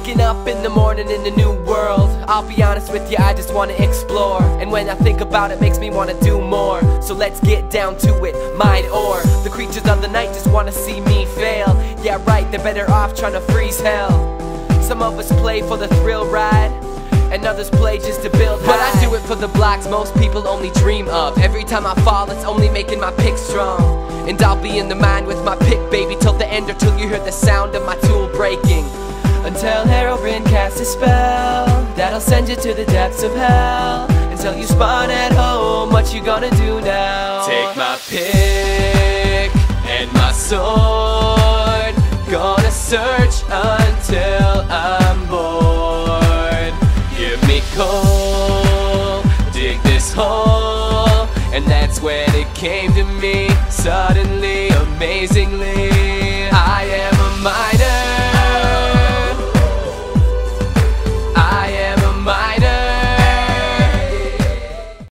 Waking up in the morning in a new world. I'll be honest with you, I just wanna explore. And when I think about it, makes me wanna do more. So let's get down to it, mine or the creatures of the night just wanna see me fail. Yeah right, they're better off trying to freeze hell. Some of us play for the thrill ride, and others play just to build high. But I do it for the blocks most people only dream of. Every time I fall, it's only making my pick strong. And I'll be in the mind with my pick, baby, till the end, or till you hear the sound of my tool breaking. Until Herobrine casts a spell that'll send you to the depths of hell. Until you spawn at home, what you gonna do now? Take my pick and my sword, gonna search until I'm bored. Give me coal, dig this hole. And that's when it came to me, suddenly, amazingly.